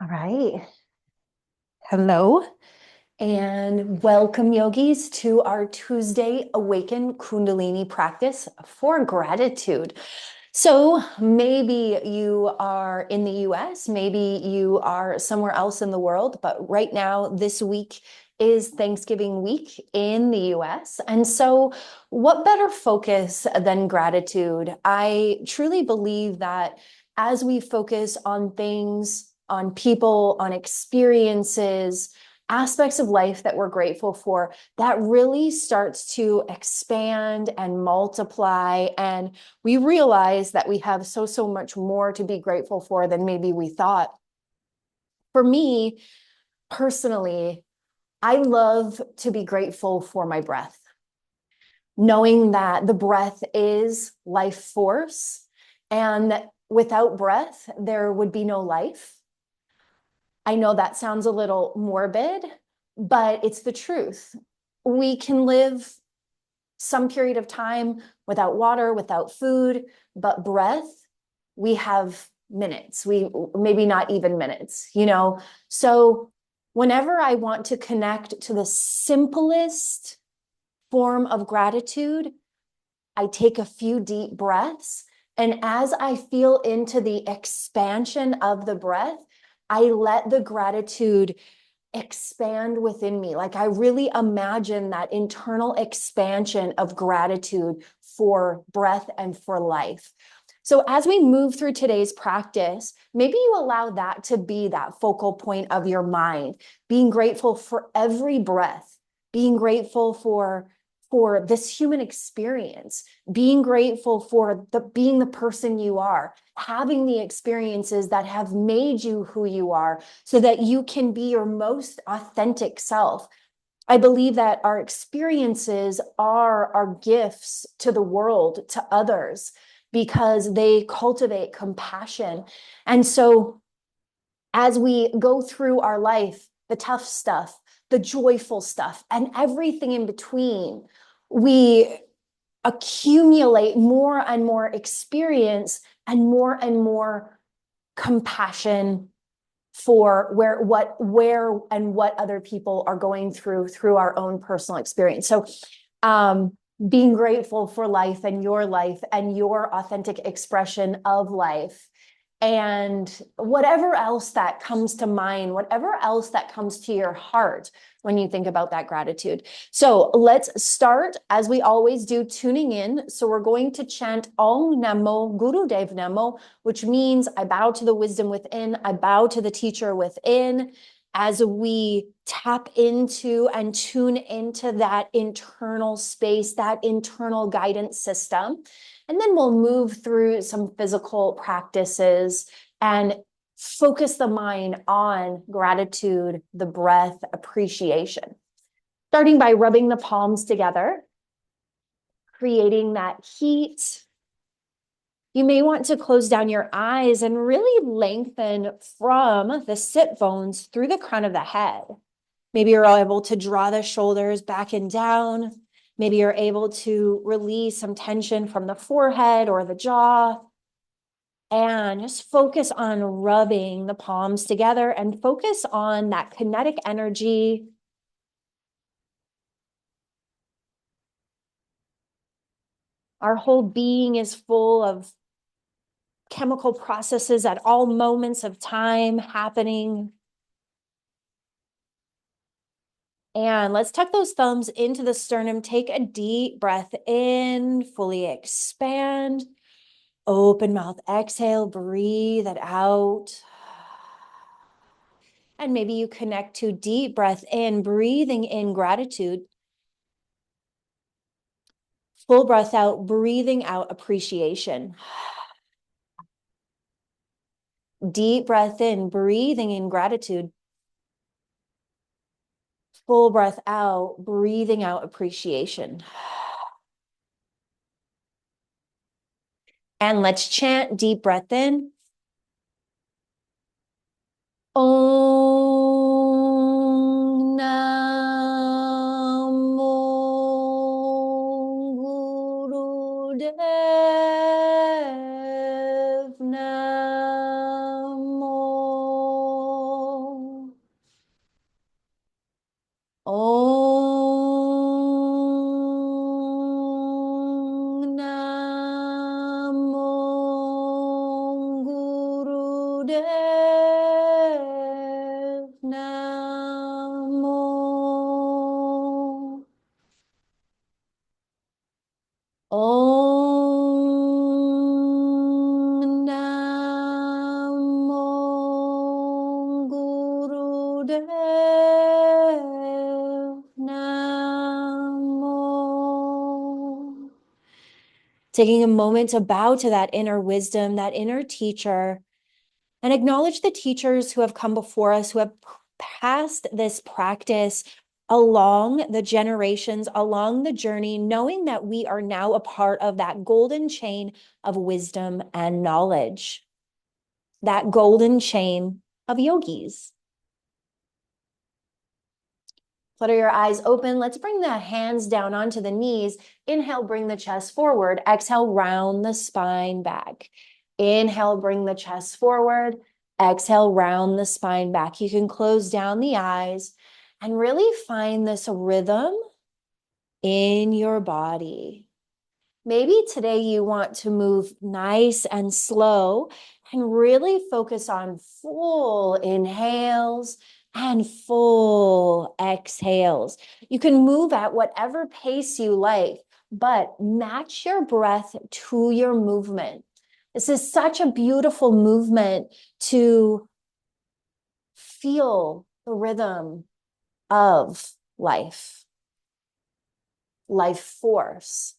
All right. Hello and welcome, yogis, to our Tuesday Awaken Kundalini practice for gratitude. So maybe you are in the US, maybe you are somewhere else in the world, but right now, this week is Thanksgiving week in the US. And so, what better focus than gratitude? I truly believe that as we focus on things, on people, on experiences, aspects of life that we're grateful for, that really starts to expand and multiply. And we realize that we have so much more to be grateful for than maybe we thought. For me, personally, I love to be grateful for my breath, knowing that the breath is life force, and that without breath, there would be no life. I know that sounds a little morbid, but it's the truth. We can live some period of time without water, without food, but breath, we have minutes. We maybe not even minutes, you know? So whenever I want to connect to the simplest form of gratitude, I take a few deep breaths. And as I feel into the expansion of the breath, I let the gratitude expand within me. Like I really imagine that internal expansion of gratitude for breath and for life. So as we move through today's practice, maybe you allow that to be that focal point of your mind, being grateful for every breath, being grateful for this human experience, being grateful for being the person you are, having the experiences that have made you who you are so that you can be your most authentic self. I believe that our experiences are our gifts to the world, to others, because they cultivate compassion. And so as we go through our life, the tough stuff, the joyful stuff, and everything in between, we accumulate more and more experience and more compassion for where and what other people are going through our own personal experience. So being grateful for life and your authentic expression of life, and whatever else that comes to mind, whatever else that comes to your heart when you think about that gratitude. So let's start, as we always do, tuning in. So we're going to chant Om Namo Gurudev Namo, which means I bow to the wisdom within, I bow to the teacher within, as we tap into and tune into that internal space, that internal guidance system. And then we'll move through some physical practices and focus the mind on gratitude, the breath, appreciation. Starting by rubbing the palms together, creating that heat. You may want to close down your eyes and really lengthen from the sit bones through the crown of the head. Maybe you're able to draw the shoulders back and down. Maybe you're able to release some tension from the forehead or the jaw. And just focus on rubbing the palms together and focus on that kinetic energy. Our whole being is full of chemical processes at all moments of time happening. And let's tuck those thumbs into the sternum. Take a deep breath in, fully expand. Open mouth, exhale, breathe it out. And maybe you connect to deep breath in, breathing in gratitude. Full breath out, breathing out appreciation. Deep breath in, breathing in gratitude. Full breath out, breathing out appreciation. And let's chant deep breath in. Om Namo Gurudev Namo. Namo Om Namo Gurudev Namo. Taking a moment to bow to that inner wisdom, that inner teacher, and acknowledge the teachers who have come before us, who have passed this practice along the generations, along the journey, knowing that we are now a part of that golden chain of wisdom and knowledge, that golden chain of yogis. Flutter your eyes open. Let's bring the hands down onto the knees. Inhale, bring the chest forward. Exhale, round the spine back. Inhale, bring the chest forward. Exhale, round the spine back. You can close down the eyes and really find this rhythm in your body. Maybe today you want to move nice and slow and really focus on full inhales and full exhales. You can move at whatever pace you like, but match your breath to your movement. This is such a beautiful movement to feel the rhythm of life force.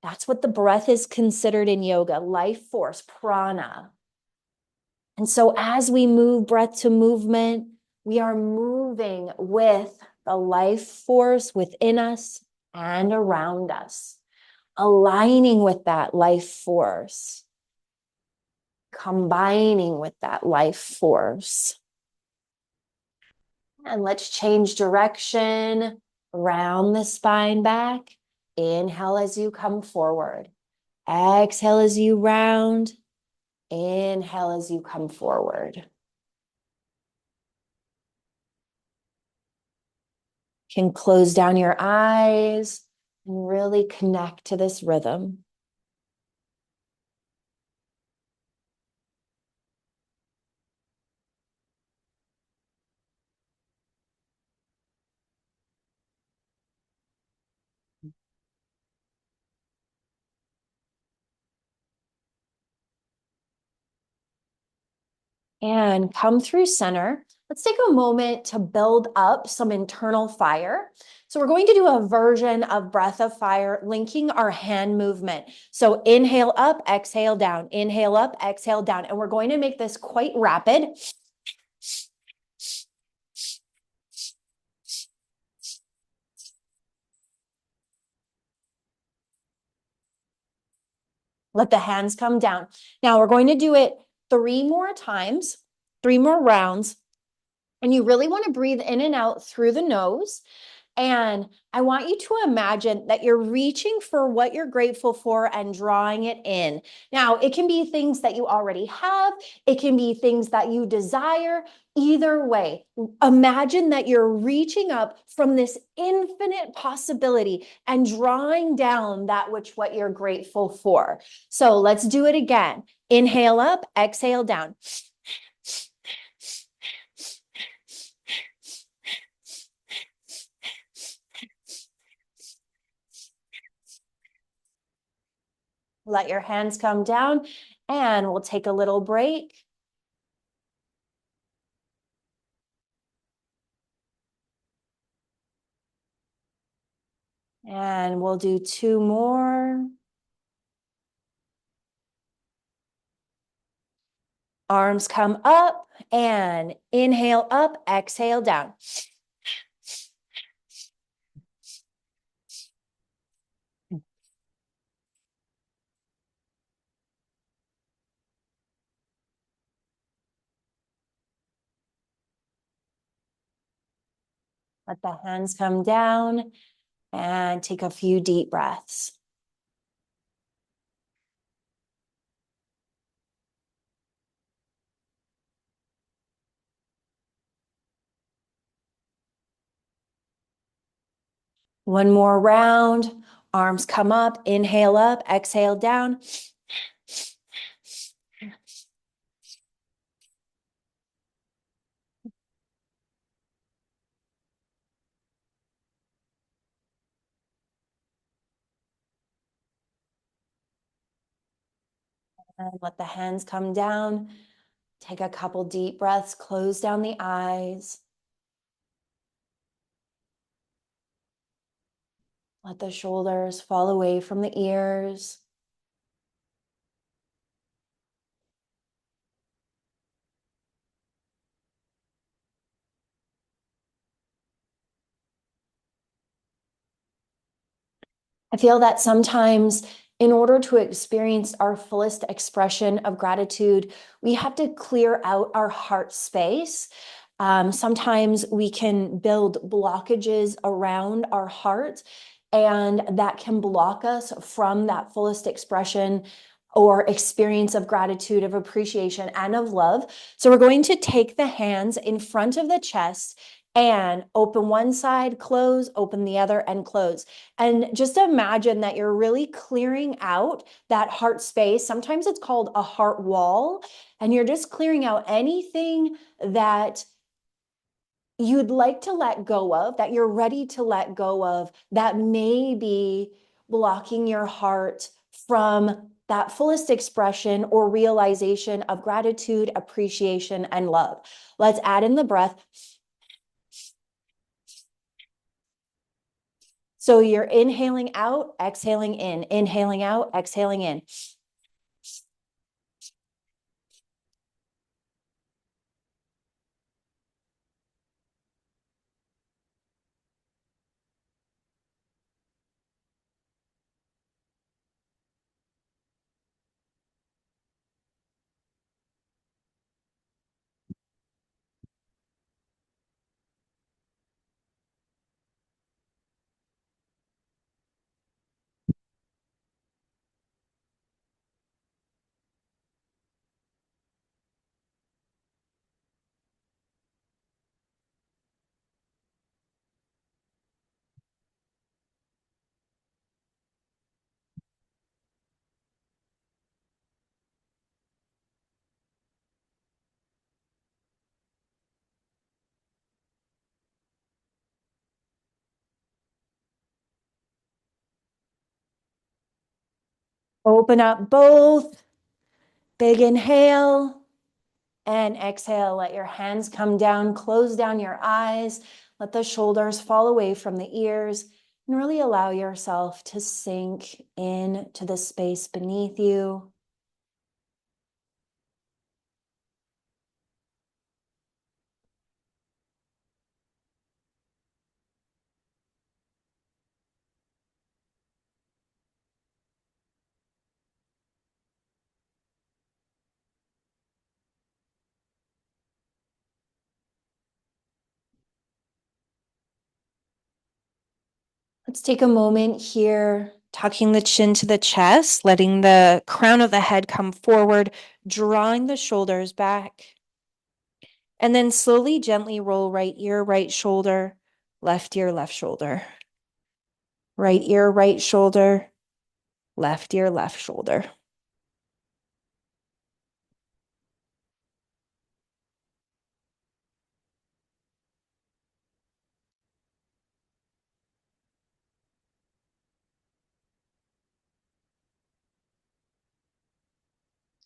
That's what the breath is considered in yoga, life force, prana. And so as we move breath to movement, we are moving with the life force within us and around us, aligning with that life force, combining with that life force. And let's change direction, round the spine back. Inhale as you come forward. Exhale as you round. Inhale as you come forward. You can close down your eyes and really connect to this rhythm. And come through center. Let's take a moment to build up some internal fire. So we're going to do a version of breath of fire, linking our hand movement. So inhale up, exhale down, inhale up, exhale down. And we're going to make this quite rapid. Let the hands come down. Now we're going to do it 3 more times, 3 more rounds. And you really want to breathe in and out through the nose. And I want you to imagine that you're reaching for what you're grateful for and drawing it in. Now, it can be things that you already have. It can be things that you desire. Either way, imagine that you're reaching up from this infinite possibility and drawing down that what you're grateful for. So let's do it again. Inhale up, exhale down. Let your hands come down and we'll take a little break. And we'll do 2 more. Arms come up and inhale up, exhale down. Let the hands come down and take a few deep breaths. One more round. Arms come up, inhale up, exhale down. And let the hands come down. Take a couple deep breaths, close down the eyes. Let the shoulders fall away from the ears. I feel that sometimes, in order to experience our fullest expression of gratitude, we have to clear out our heart space. Sometimes we can build blockages around our heart, and that can block us from that fullest expression or experience of gratitude, of appreciation, and of love. So we're going to take the hands in front of the chest and open one side, close, open the other, and close. And just imagine that you're really clearing out that heart space. Sometimes it's called a heart wall, and you're just clearing out anything that you'd like to let go of, that you're ready to let go of, that may be blocking your heart from that fullest expression or realization of gratitude, appreciation, and love. Let's add in the breath. So you're inhaling out, exhaling in, inhaling out, exhaling in. Open up both. Big inhale and exhale. Let your hands come down. Close down your eyes. Let the shoulders fall away from the ears. And really allow yourself to sink into the space beneath you. Let's take a moment here, tucking the chin to the chest, letting the crown of the head come forward, drawing the shoulders back. And then slowly, gently roll right ear, right shoulder, left ear, left shoulder. Right ear, right shoulder, left ear, left shoulder.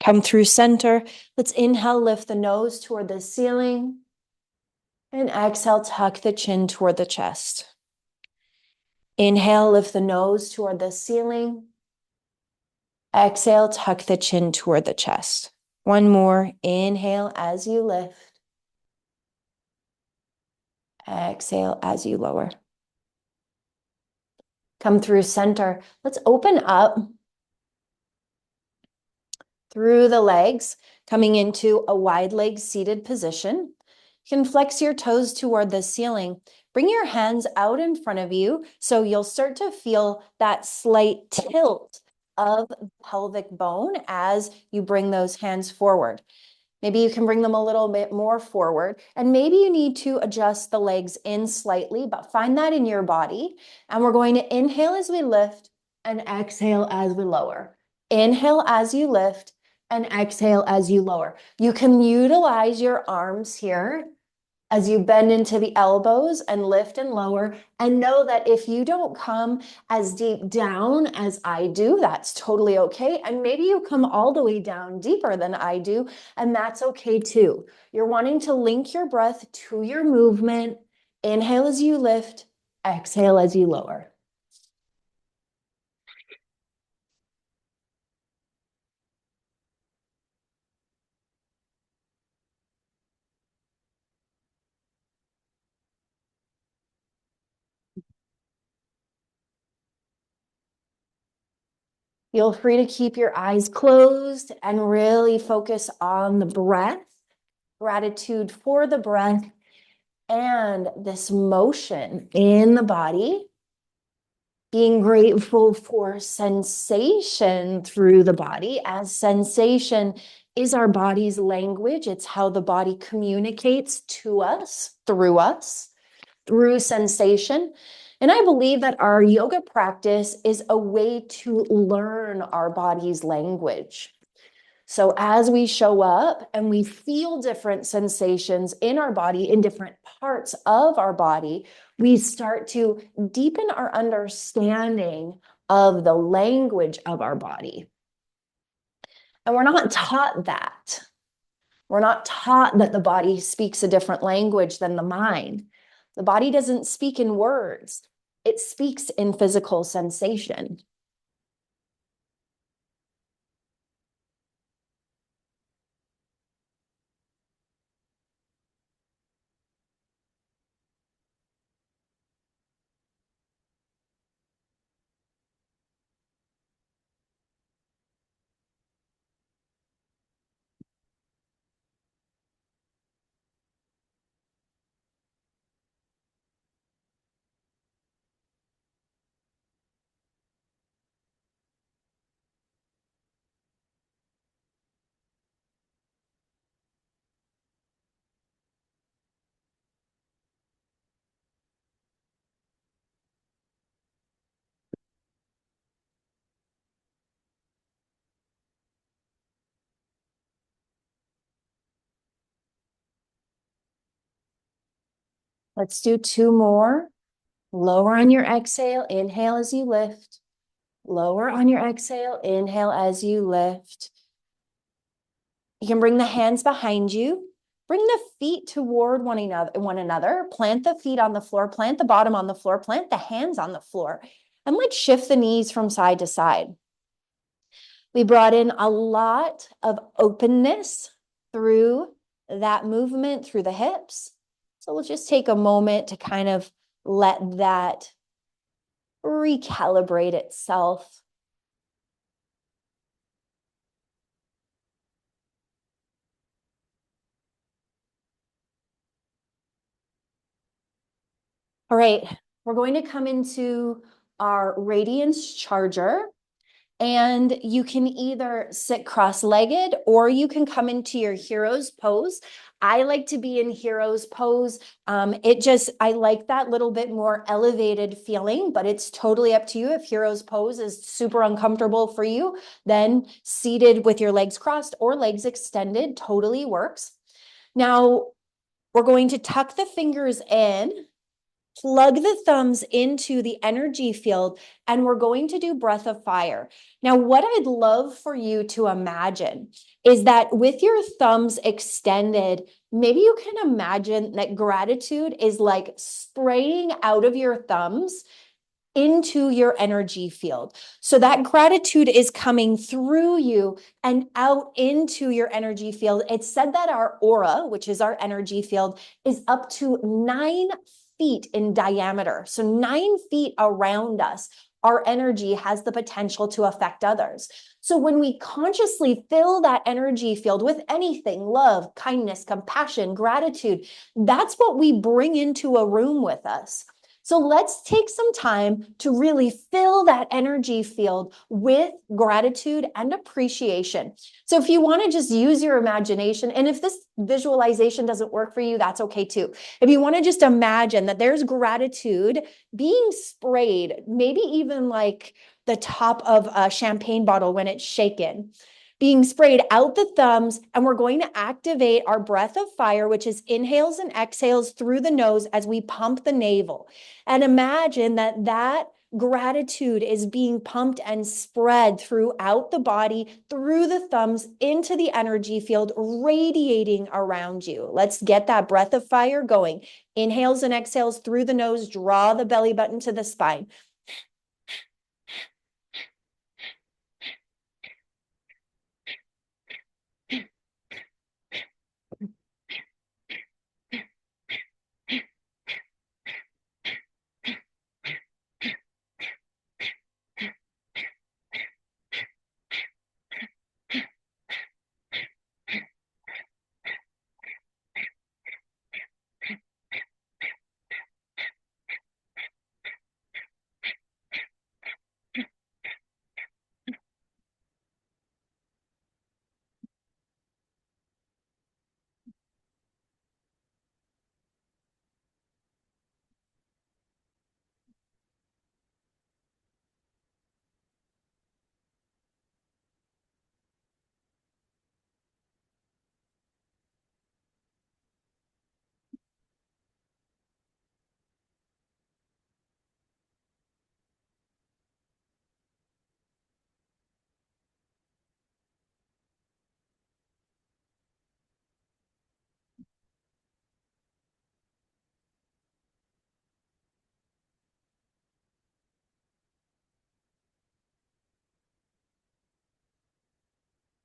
Come through center. Let's inhale, lift the nose toward the ceiling. And exhale, tuck the chin toward the chest. Inhale, lift the nose toward the ceiling. Exhale, tuck the chin toward the chest. One more. Inhale as you lift. Exhale as you lower. Come through center. Let's open up through the legs, coming into a wide leg seated position. You can flex your toes toward the ceiling. Bring your hands out in front of you so you'll start to feel that slight tilt of the pelvic bone as you bring those hands forward. Maybe you can bring them a little bit more forward, and maybe you need to adjust the legs in slightly, but find that in your body. And we're going to inhale as we lift and exhale as we lower. Inhale as you lift and exhale as you lower. You can utilize your arms here as you bend into the elbows and lift and lower. And know that if you don't come as deep down as I do, that's totally okay. And maybe you come all the way down deeper than I do, and that's okay too. You're wanting to link your breath to your movement. Inhale as you lift, exhale as you lower. Feel free to keep your eyes closed and really focus on the breath, gratitude for the breath and this motion in the body, being grateful for sensation through the body, as sensation is our body's language. It's how the body communicates to us, through sensation. And I believe that our yoga practice is a way to learn our body's language. So as we show up and we feel different sensations in our body, in different parts of our body, we start to deepen our understanding of the language of our body. And we're not taught that. We're not taught that the body speaks a different language than the mind. The body doesn't speak in words. It speaks in physical sensation. Let's do two more. Lower on your exhale, inhale as you lift. Lower on your exhale, inhale as you lift. You can bring the hands behind you. Bring the feet toward one another. Plant the feet on the floor, plant the bottom on the floor, plant the hands on the floor. And let's shift the knees from side to side. We brought in a lot of openness through that movement, through the hips. So we'll just take a moment to kind of let that recalibrate itself. All right, we're going to come into our Radiance charger. And you can either sit cross-legged or you can come into your hero's pose. I like to be in hero's pose. I like that little bit more elevated feeling, but it's totally up to you. If hero's pose is super uncomfortable for you, then seated with your legs crossed or legs extended totally works. Now, we're going to tuck the fingers in, plug the thumbs into the energy field, and we're going to do breath of fire. Now, what I'd love for you to imagine is that with your thumbs extended, maybe you can imagine that gratitude is like spraying out of your thumbs into your energy field. So that gratitude is coming through you and out into your energy field. It's said that our aura, which is our energy field, is up to 9 feet in diameter. So 9 feet around us, our energy has the potential to affect others. So when we consciously fill that energy field with anything, love, kindness, compassion, gratitude, that's what we bring into a room with us. So let's take some time to really fill that energy field with gratitude and appreciation. So if you want to just use your imagination, and if this visualization doesn't work for you, that's okay too. If you want to just imagine that there's gratitude being sprayed, maybe even like the top of a champagne bottle when it's shaken. being sprayed out the thumbs, and we're going to activate our breath of fire, which is inhales and exhales through the nose as we pump the navel. And imagine that gratitude is being pumped and spread throughout the body, through the thumbs, into the energy field, radiating around you. Let's get that breath of fire going. Inhales and exhales through the nose, draw the belly button to the spine.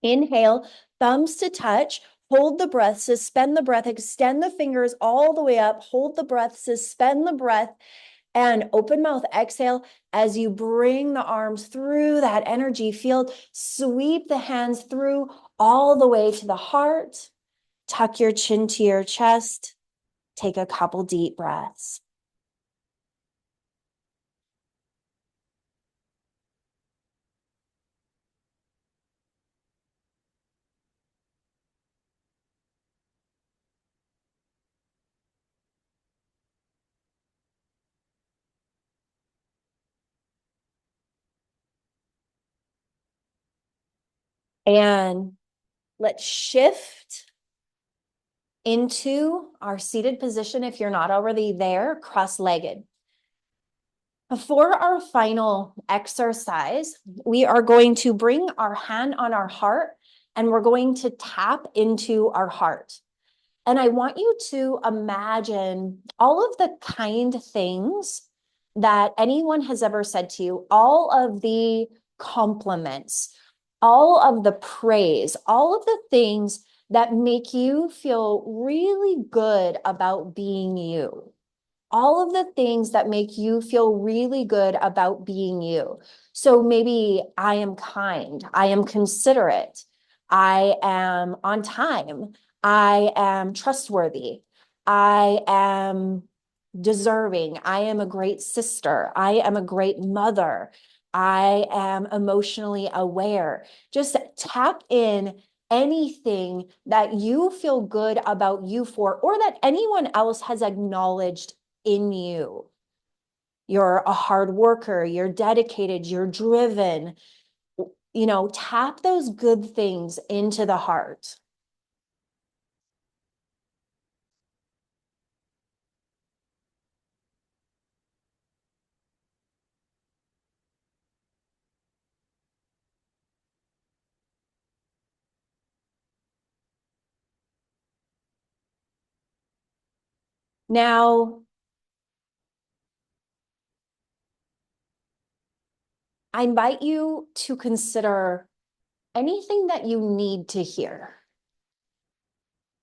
Inhale, thumbs to touch, hold the breath, suspend the breath, extend the fingers all the way up, hold the breath, suspend the breath, and open mouth, exhale as you bring the arms through that energy field. Sweep the hands through all the way to the heart. Tuck your chin to your chest. Take a couple deep breaths. And let's shift into our seated position if you're not already there, cross-legged. For our final exercise, we are going to bring our hand on our heart and we're going to tap into our heart. And I want you to imagine all of the kind things that anyone has ever said to you, all of the compliments, all of the praise, all of the things that make you feel really good about being you. All of the things that make you feel really good about being you. So maybe I am kind, I am considerate, I am on time, I am trustworthy, I am deserving, I am a great sister, I am a great mother, I am emotionally aware. Just tap in anything that you feel good about you for, or that anyone else has acknowledged in you. You're a hard worker, you're dedicated, you're driven. Tap those good things into the heart. Now, I invite you to consider anything that you need to hear.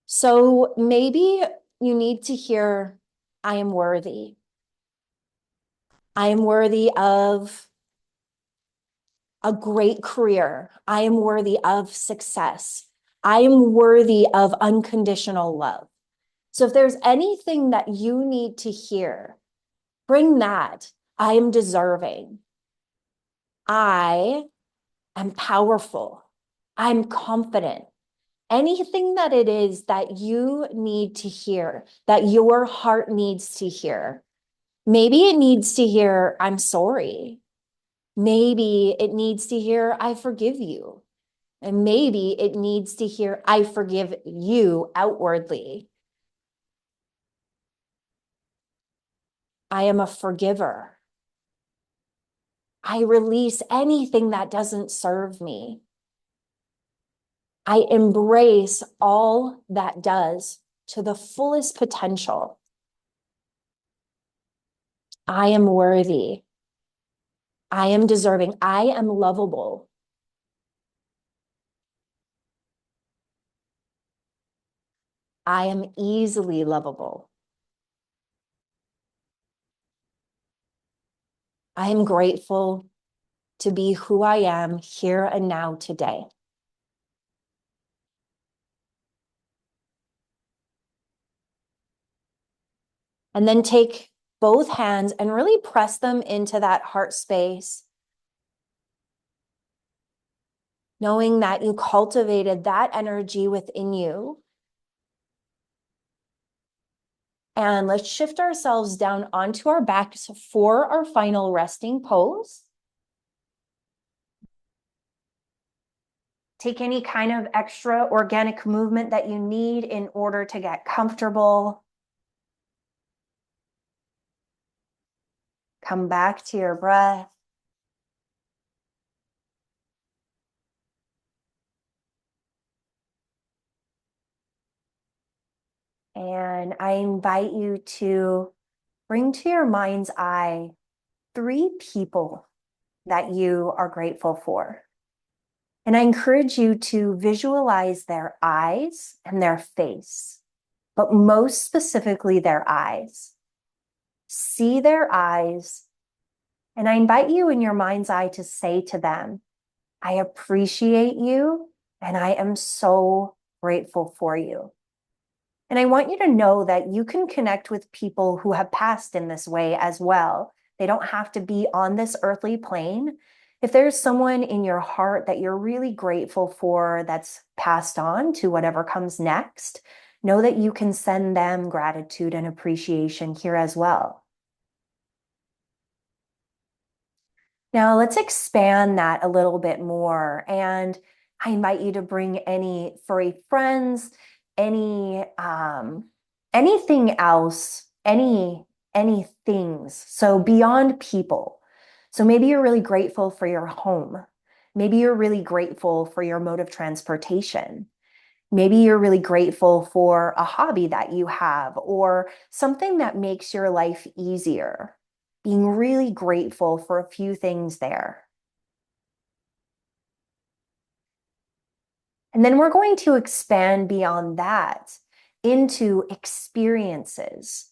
So maybe you need to hear, I am worthy. I am worthy of a great career. I am worthy of success. I am worthy of unconditional love. So if there's anything that you need to hear, bring that. I am deserving. I am powerful. I'm confident. Anything that it is that you need to hear, that your heart needs to hear. Maybe it needs to hear, I'm sorry. Maybe it needs to hear, I forgive you. And maybe it needs to hear, I forgive you outwardly. I am a forgiver. I release anything that doesn't serve me. I embrace all that does to the fullest potential. I am worthy. I am deserving. I am lovable. I am easily lovable. I am grateful to be who I am here and now today. And then take both hands and really press them into that heart space, knowing that you cultivated that energy within you. And let's shift ourselves down onto our backs for our final resting pose. Take any kind of extra organic movement that you need in order to get comfortable. Come back to your breath. And I invite you to bring to your mind's eye 3 people that you are grateful for. And I encourage you to visualize their eyes and their face, but most specifically their eyes. See their eyes, and I invite you in your mind's eye to say to them, I appreciate you, and I am so grateful for you. And I want you to know that you can connect with people who have passed in this way as well. They don't have to be on this earthly plane. If there's someone in your heart that you're really grateful for that's passed on to whatever comes next, know that you can send them gratitude and appreciation here as well. Now let's expand that a little bit more. And I invite you to bring any furry friends, anything else, any things. So beyond people. So maybe you're really grateful for your home. Maybe you're really grateful for your mode of transportation. Maybe you're really grateful for a hobby that you have or something that makes your life easier. Being really grateful for a few things there. And then we're going to expand beyond that into experiences.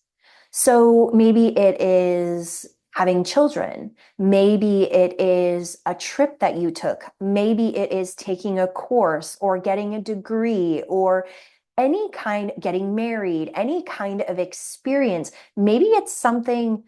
So maybe it is having children. Maybe it is a trip that you took. Maybe it is taking a course or getting a degree or any kind, getting married, any kind of experience. Maybe it's something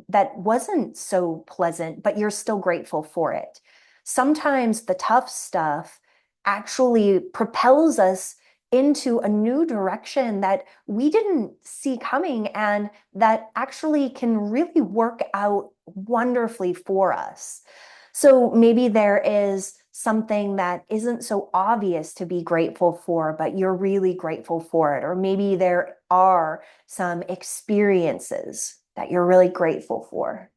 that wasn't so pleasant, but you're still grateful for it. Sometimes the tough stuff actually propels us into a new direction that we didn't see coming and that actually can really work out wonderfully for us. So maybe there is something that isn't so obvious to be grateful for, but you're really grateful for it. Or maybe there are some experiences that you're really grateful for.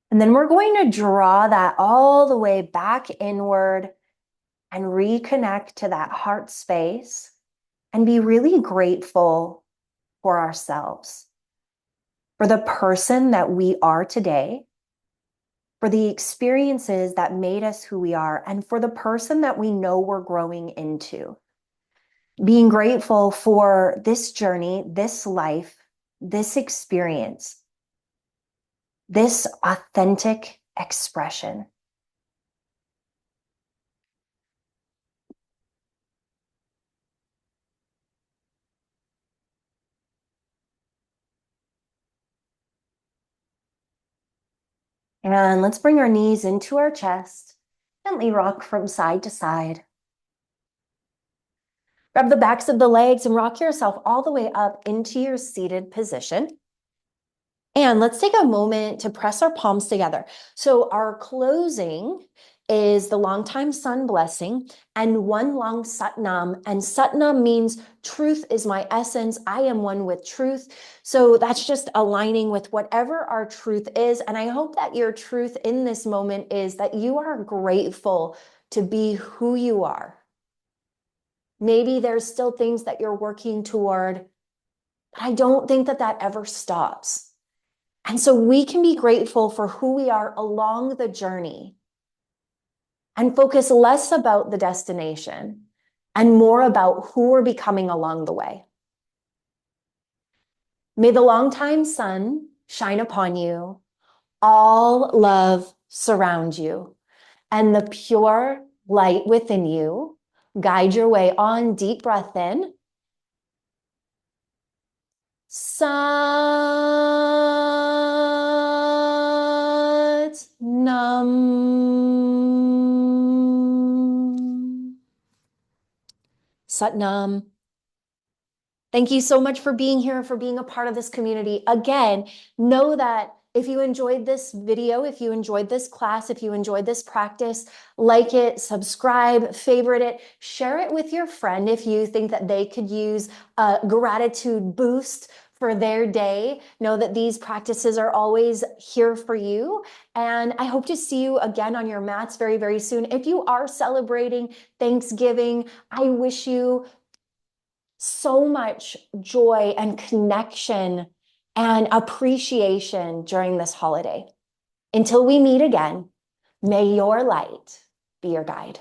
And then we're going to draw that all the way back inward and reconnect to that heart space and be really grateful for ourselves, for the person that we are today, for the experiences that made us who we are, and for the person that we know we're growing into. Being grateful for this journey, this life, this experience, this authentic expression. And let's bring our knees into our chest, gently rock from side to side. Grab the backs of the legs and rock yourself all the way up into your seated position. And let's take a moment to press our palms together. So our closing is the longtime sun blessing and one long Satnam. And Satnam means truth is my essence. I am one with truth. So that's just aligning with whatever our truth is. And I hope that your truth in this moment is that you are grateful to be who you are. Maybe there's still things that you're working toward, but I don't think that that ever stops. And so we can be grateful for who we are along the journey and focus less about the destination and more about who we're becoming along the way. May the longtime sun shine upon you, all love surround you, and the pure light within you guide your way on. Deep breath in. Sat Nam. Sat Nam. Thank you so much for being here, for being a part of this community. Again, know that if you enjoyed this video, if you enjoyed this class, if you enjoyed this practice, like it, subscribe, favorite it, share it with your friend if you think that they could use a gratitude boost for their day. Know that these practices are always here for you. And I hope to see you again on your mats very, very soon. If you are celebrating Thanksgiving, I wish you so much joy and connection and appreciation during this holiday. Until we meet again, may your light be your guide.